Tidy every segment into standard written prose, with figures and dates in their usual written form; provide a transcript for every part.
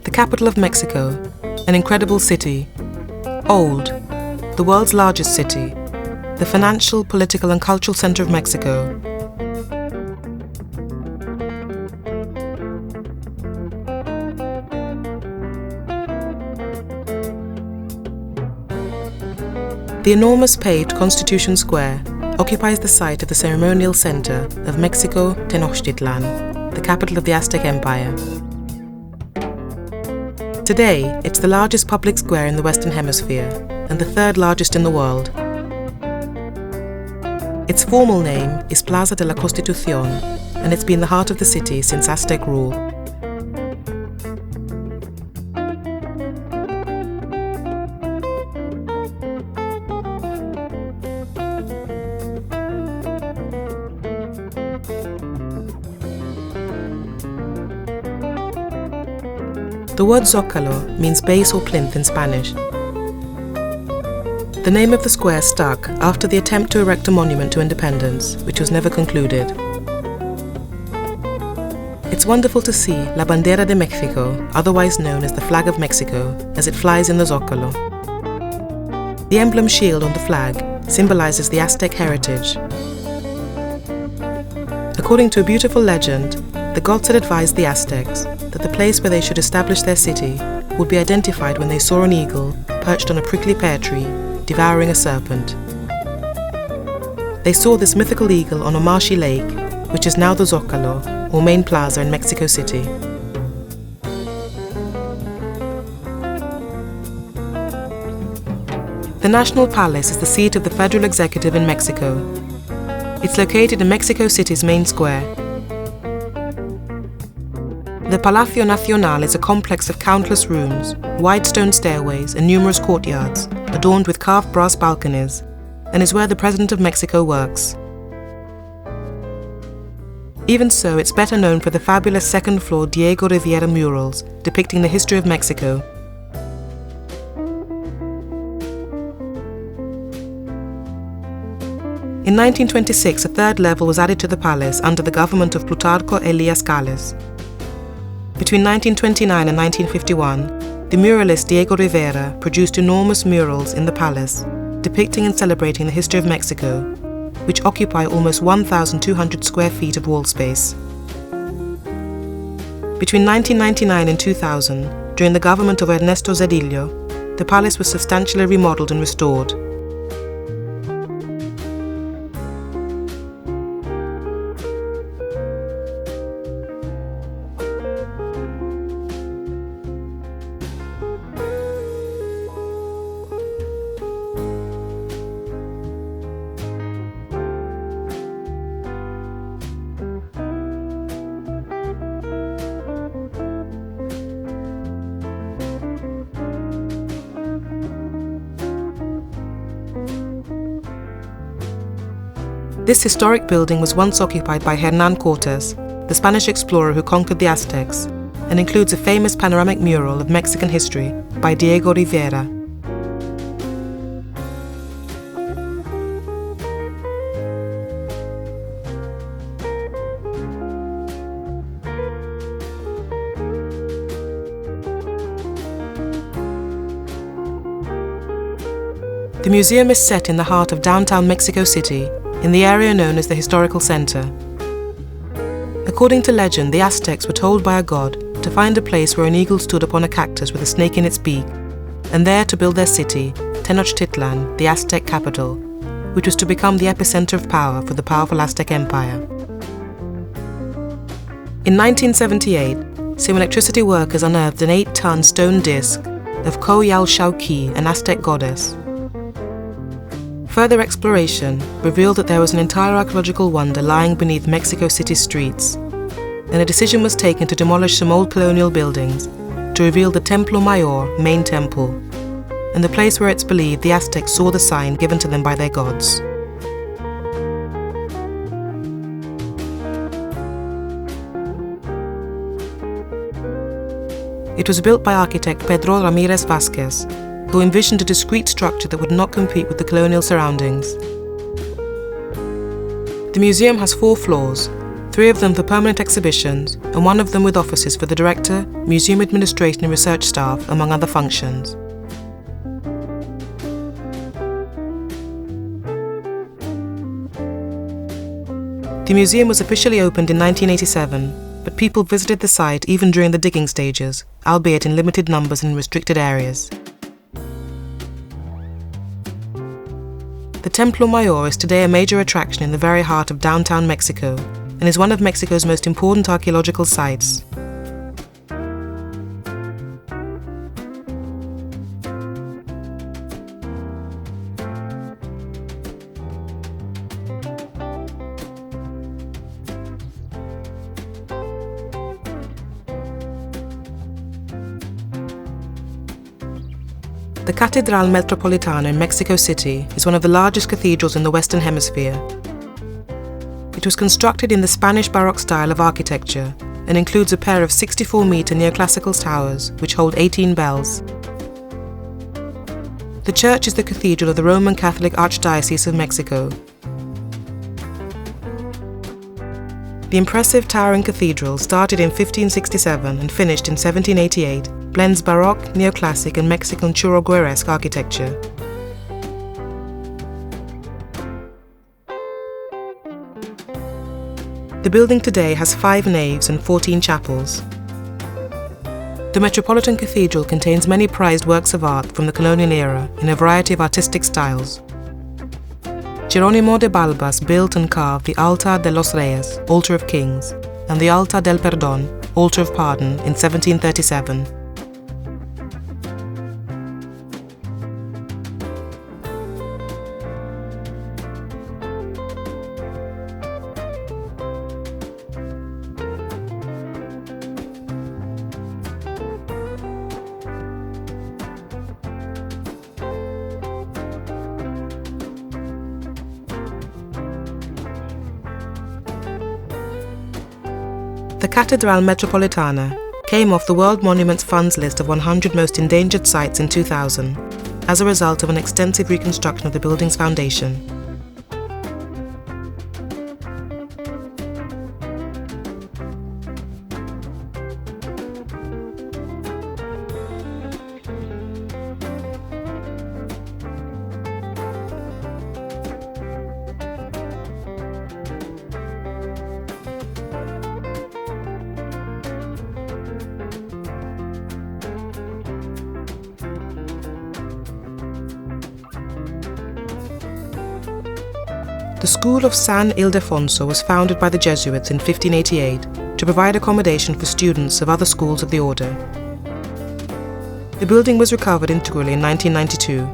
The capital of Mexico, an incredible city, old, the world's largest city, the financial, political and cultural center of Mexico. The enormous paved Constitution Square occupies the site of the ceremonial center of Mexico Tenochtitlan, the capital of the Aztec Empire. Today, it's the largest public square in the Western Hemisphere and the third largest in the world. Its formal name is Plaza de la Constitución, and it's been the heart of the city since Aztec rule. The word Zocalo means base or plinth in Spanish. The name of the square stuck after the attempt to erect a monument to independence, which was never concluded. It's wonderful to see La Bandera de México, otherwise known as the Flag of Mexico, as it flies in the Zocalo. The emblem shield on the flag symbolizes the Aztec heritage. According to a beautiful legend, the gods had advised the Aztecs that the place where they should establish their city would be identified when they saw an eagle perched on a prickly pear tree, devouring a serpent. They saw this mythical eagle on a marshy lake, which is now the Zocalo, or main plaza in Mexico City. The National Palace is the seat of the federal executive in Mexico. It's located in Mexico City's main square. The Palacio Nacional is a complex of countless rooms, wide stone stairways, and numerous courtyards, adorned with carved brass balconies, and is where the President of Mexico works. Even so, it's better known for the fabulous second-floor Diego Rivera murals depicting the history of Mexico. In 1926, a third level was added to the palace under the government of Plutarco Elias Calles. Between 1929 and 1951, the muralist Diego Rivera produced enormous murals in the palace, depicting and celebrating the history of Mexico, which occupy almost 1,200 square feet of wall space. Between 1999 and 2000, during the government of Ernesto Zedillo, the palace was substantially remodeled and restored. This historic building was once occupied by Hernán Cortés, the Spanish explorer who conquered the Aztecs, and includes a famous panoramic mural of Mexican history by Diego Rivera. The museum is set in the heart of downtown Mexico City, in the area known as the Historical Center. According to legend, the Aztecs were told by a god to find a place where an eagle stood upon a cactus with a snake in its beak, and there to build their city, Tenochtitlan, the Aztec capital, which was to become the epicenter of power for the powerful Aztec Empire. In 1978, some electricity workers unearthed an 8-ton stone disc of Coyolxauhqui, an Aztec goddess. Further exploration revealed that there was an entire archaeological wonder lying beneath Mexico City's streets, and a decision was taken to demolish some old colonial buildings to reveal the Templo Mayor, main temple, and the place where it's believed the Aztecs saw the sign given to them by their gods. It was built by architect Pedro Ramirez Vázquez, who envisioned a discrete structure that would not compete with the colonial surroundings. The museum has 4 floors, 3 of them for permanent exhibitions, and 1 of them with offices for the director, museum administration and research staff, among other functions. The museum was officially opened in 1987, but people visited the site even during the digging stages, albeit in limited numbers in restricted areas. The Templo Mayor is today a major attraction in the very heart of downtown Mexico and is one of Mexico's most important archaeological sites. The Catedral Metropolitana in Mexico City is one of the largest cathedrals in the Western Hemisphere. It was constructed in the Spanish Baroque style of architecture and includes a pair of 64-meter neoclassical towers which hold 18 bells. The church is the cathedral of the Roman Catholic Archdiocese of Mexico. The impressive towering cathedral, started in 1567 and finished in 1788, blends Baroque, Neoclassic and Mexican Churrigueresque architecture. The building today has 5 naves and 14 chapels. The Metropolitan Cathedral contains many prized works of art from the colonial era in a variety of artistic styles. Jerónimo de Balbas built and carved the Altar de los Reyes, Altar of Kings, and the Altar del Perdón, Altar of Pardon, in 1737. The Catedral Metropolitana came off the World Monuments Fund's list of 100 most endangered sites in 2000 as a result of an extensive reconstruction of the building's foundation. The school of San Ildefonso was founded by the Jesuits in 1588 to provide accommodation for students of other schools of the order. The building was recovered integrally in 1992.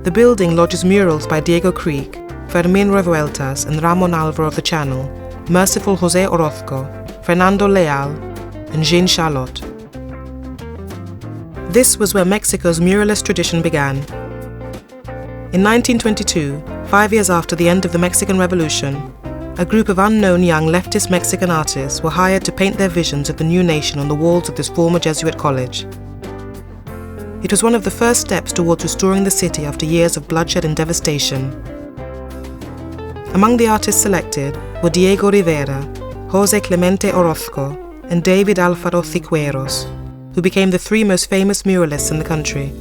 The building lodges murals by Diego Creek, Fermín Revueltas and Ramón Álvaro of the Channel, Merciful José Orozco, Fernando Leal, and Jean Charlotte. This was where Mexico's muralist tradition began. In 1922, 5 years after the end of the Mexican Revolution, a group of unknown young leftist Mexican artists were hired to paint their visions of the new nation on the walls of this former Jesuit college. It was one of the first steps towards restoring the city after years of bloodshed and devastation. Among the artists selected were Diego Rivera, José Clemente Orozco, and David Alfaro Ciqueiros, who became the 3 most famous muralists in the country.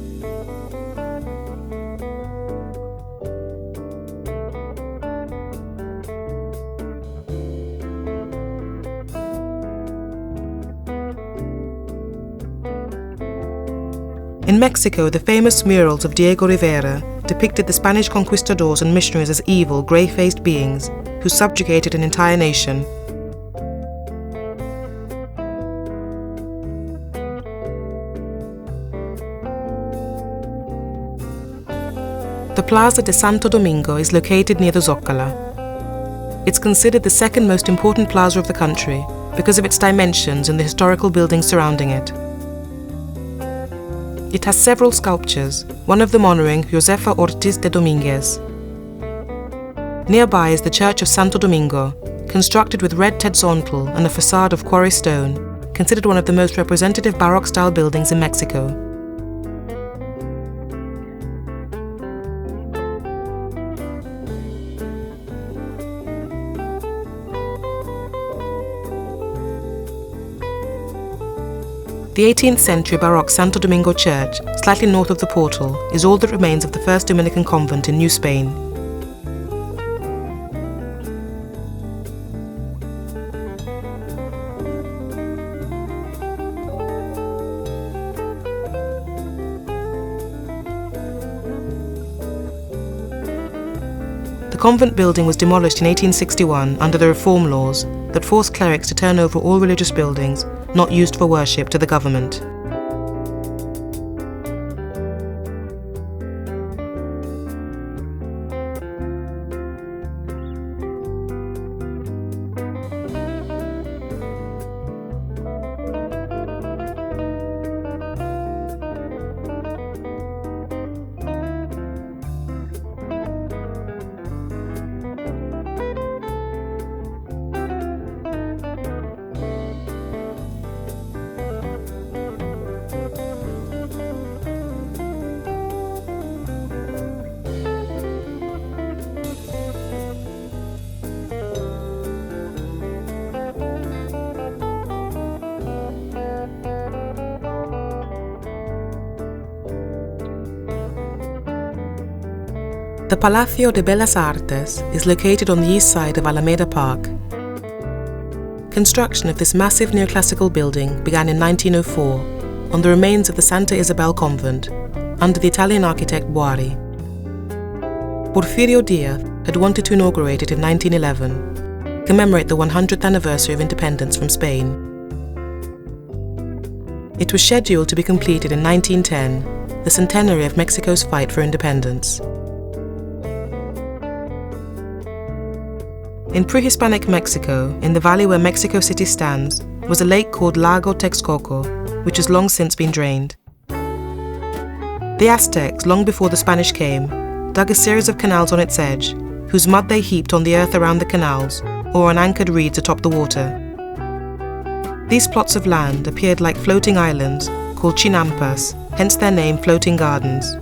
In Mexico, the famous murals of Diego Rivera depicted the Spanish conquistadors and missionaries as evil, grey-faced beings who subjugated an entire nation. The Plaza de Santo Domingo is located near the Zocalo. It's considered the second most important plaza of the country because of its dimensions and the historical buildings surrounding it. It has several sculptures, one of them honouring Josefa Ortiz de Domínguez. Nearby is the Church of Santo Domingo, constructed with red tedzontle and a facade of quarry stone, considered one of the most representative Baroque-style buildings in Mexico. The 18th century Baroque Santo Domingo church, slightly north of the portal, is all that remains of the first Dominican convent in New Spain. The convent building was demolished in 1861 under the reform laws that forced clerics to turn over all religious buildings not used for worship to the government. The Palacio de Bellas Artes is located on the east side of Alameda Park. Construction of this massive neoclassical building began in 1904 on the remains of the Santa Isabel convent under the Italian architect Boari. Porfirio Diaz had wanted to inaugurate it in 1911, commemorate the 100th anniversary of independence from Spain. It was scheduled to be completed in 1910, the centenary of Mexico's fight for independence. In pre-Hispanic Mexico, in the valley where Mexico City stands, was a lake called Lago Texcoco, which has long since been drained. The Aztecs, long before the Spanish came, dug a series of canals on its edge, whose mud they heaped on the earth around the canals, or on anchored reeds atop the water. These plots of land appeared like floating islands, called chinampas, hence their name Floating Gardens.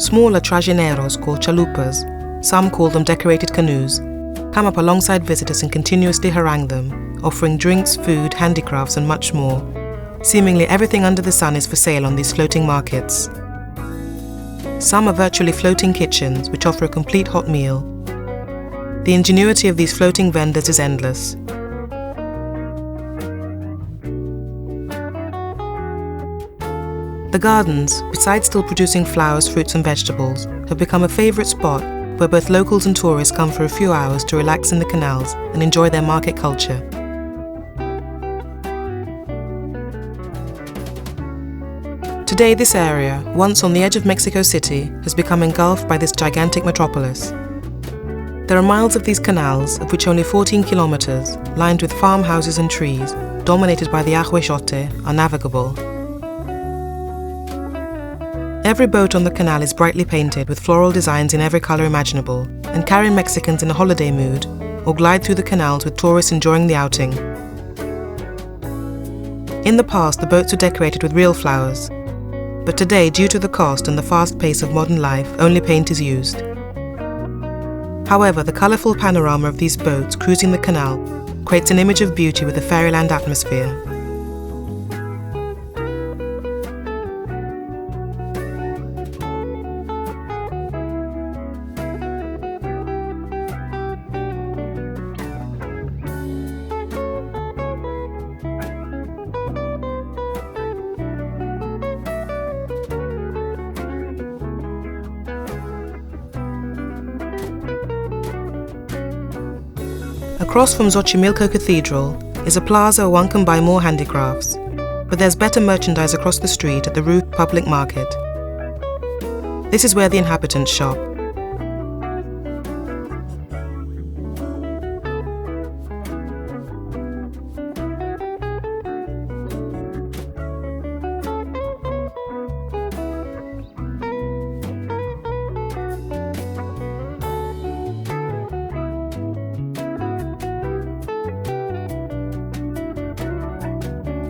Smaller trajineros called chalupas, some call them decorated canoes, come up alongside visitors and continuously harangue them, offering drinks, food, handicrafts and much more. Seemingly everything under the sun is for sale on these floating markets. Some are virtually floating kitchens which offer a complete hot meal. The ingenuity of these floating vendors is endless. The gardens, besides still producing flowers, fruits and vegetables, have become a favourite spot where both locals and tourists come for a few hours to relax in the canals and enjoy their market culture. Today this area, once on the edge of Mexico City, has become engulfed by this gigantic metropolis. There are miles of these canals, of which only 14 kilometers, lined with farmhouses and trees, dominated by the Ahuechote, are navigable. Every boat on the canal is brightly painted with floral designs in every color imaginable and carry Mexicans in a holiday mood or glide through the canals with tourists enjoying the outing. In the past, the boats were decorated with real flowers, but today, due to the cost and the fast pace of modern life, only paint is used. However, the colorful panorama of these boats cruising the canal creates an image of beauty with a fairyland atmosphere. Across from Xochimilco Cathedral is a plaza where one can buy more handicrafts, but there's better merchandise across the street at the Ruth Public Market. This is where the inhabitants shop.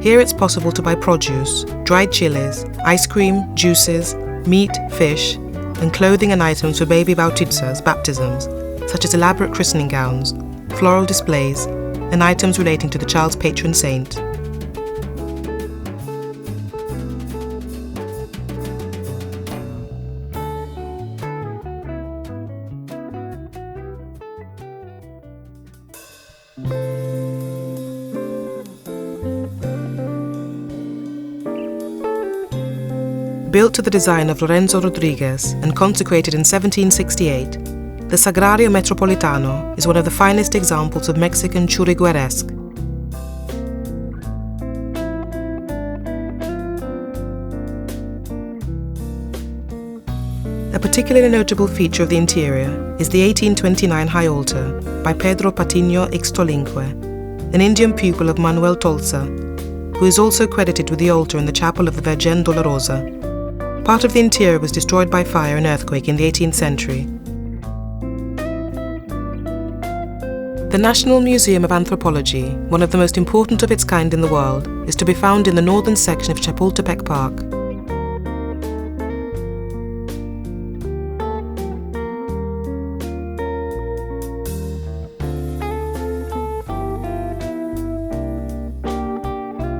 Here it's possible to buy produce, dried chilies, ice cream, juices, meat, fish, and clothing and items for baby bautizas, baptisms, such as elaborate christening gowns, floral displays, and items relating to the child's patron saint. Built to the design of Lorenzo Rodriguez and consecrated in 1768, the Sagrario Metropolitano is one of the finest examples of Mexican churrigueresque. A particularly notable feature of the interior is the 1829 high altar by Pedro Patiño Ixtolinque, an Indian pupil of Manuel Tolsa, who is also credited with the altar in the chapel of the Virgen Dolorosa. Part of the interior was destroyed by fire and earthquake in the 18th century. The National Museum of Anthropology, one of the most important of its kind in the world, is to be found in the northern section of Chapultepec Park.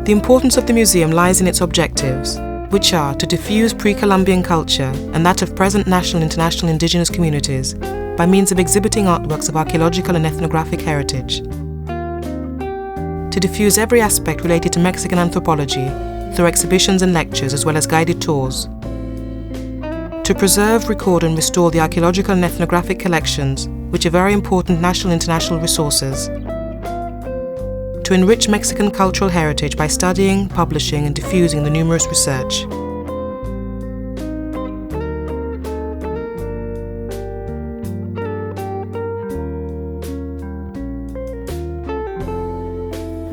The importance of the museum lies in its objectives, which are to diffuse pre-Columbian culture and that of present national and international indigenous communities by means of exhibiting artworks of archaeological and ethnographic heritage. To diffuse every aspect related to Mexican anthropology through exhibitions and lectures as well as guided tours. To preserve, record and restore the archaeological and ethnographic collections, which are very important national and international resources. To enrich Mexican cultural heritage by studying, publishing, and diffusing the numerous research.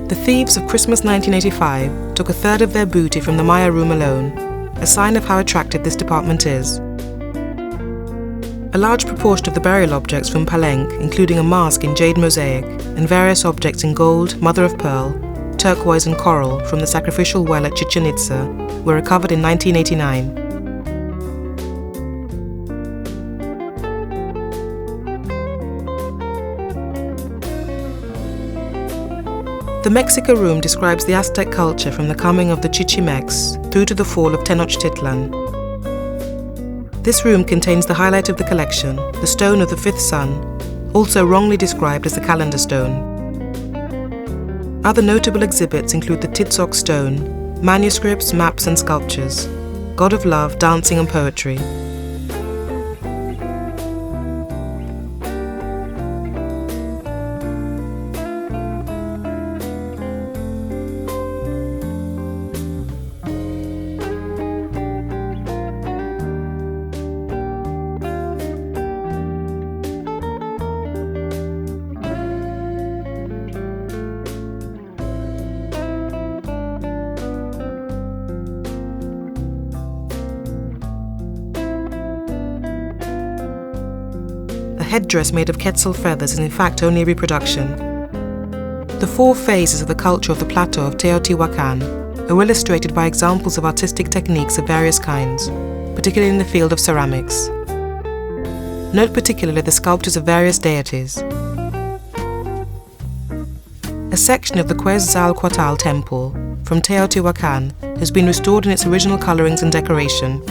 The thieves of Christmas 1985 took a third of their booty from the Maya room alone, a sign of how attractive this department is. A large proportion of the burial objects from Palenque, including a mask in jade mosaic and various objects in gold, mother of pearl, turquoise and coral from the sacrificial well at Chichen Itza, were recovered in 1989. The Mexico Room describes the Aztec culture from the coming of the Chichimex through to the fall of Tenochtitlan. This room contains the highlight of the collection, the stone of the fifth sun, also wrongly described as the calendar stone. Other notable exhibits include the Tizoc stone, manuscripts, maps and sculptures, god of love, dancing and poetry. Headdress made of quetzal feathers is in fact only a reproduction. The four phases of the culture of the plateau of Teotihuacan are illustrated by examples of artistic techniques of various kinds, particularly in the field of ceramics. Note particularly the sculptures of various deities. A section of the Quetzalcoatl temple from Teotihuacan has been restored in its original colorings and decoration.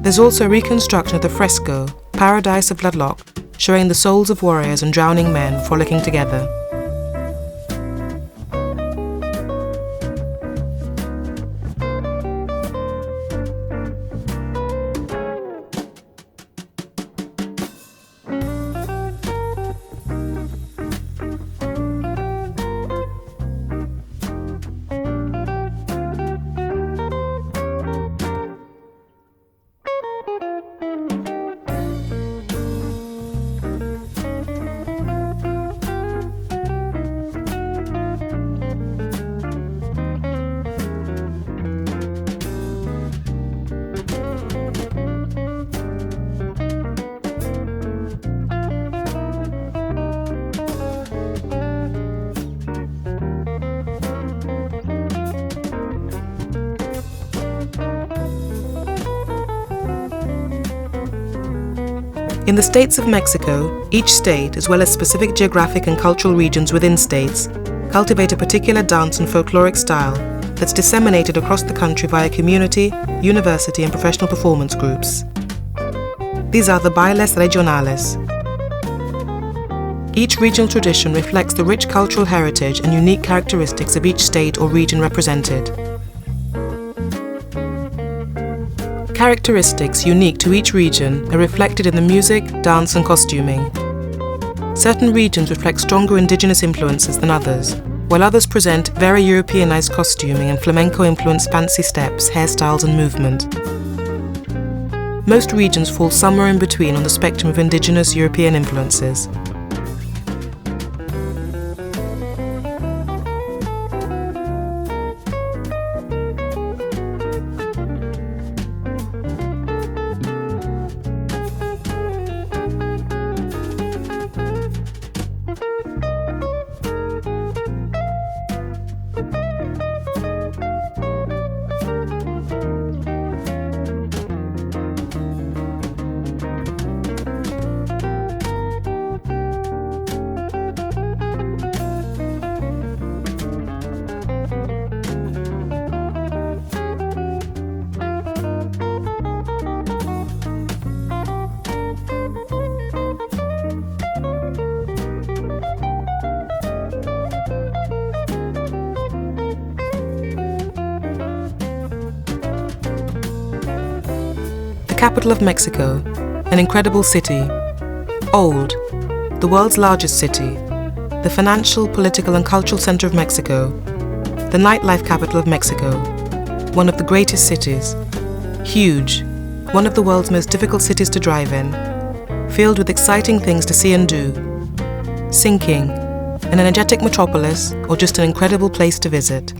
There's also a reconstruction of the fresco, Paradise of Tlaloc, showing the souls of warriors and drowning men frolicking together. In the states of Mexico, each state, as well as specific geographic and cultural regions within states, cultivate a particular dance and folkloric style that's disseminated across the country via community, university, and professional performance groups. These are the bailes regionales. Each regional tradition reflects the rich cultural heritage and unique characteristics of each state or region represented. Characteristics unique to each region are reflected in the music, dance, and costuming. Certain regions reflect stronger indigenous influences than others, while others present very Europeanized costuming and flamenco-influenced fancy steps, hairstyles, and movement. Most regions fall somewhere in between on the spectrum of indigenous European influences. Capital of Mexico, an incredible city. Old, the world's largest city. The financial, political, and cultural center of Mexico. The nightlife capital of Mexico. One of the greatest cities. Huge, one of the world's most difficult cities to drive in. Filled with exciting things to see and do. Sinking, an energetic metropolis, or just an incredible place to visit.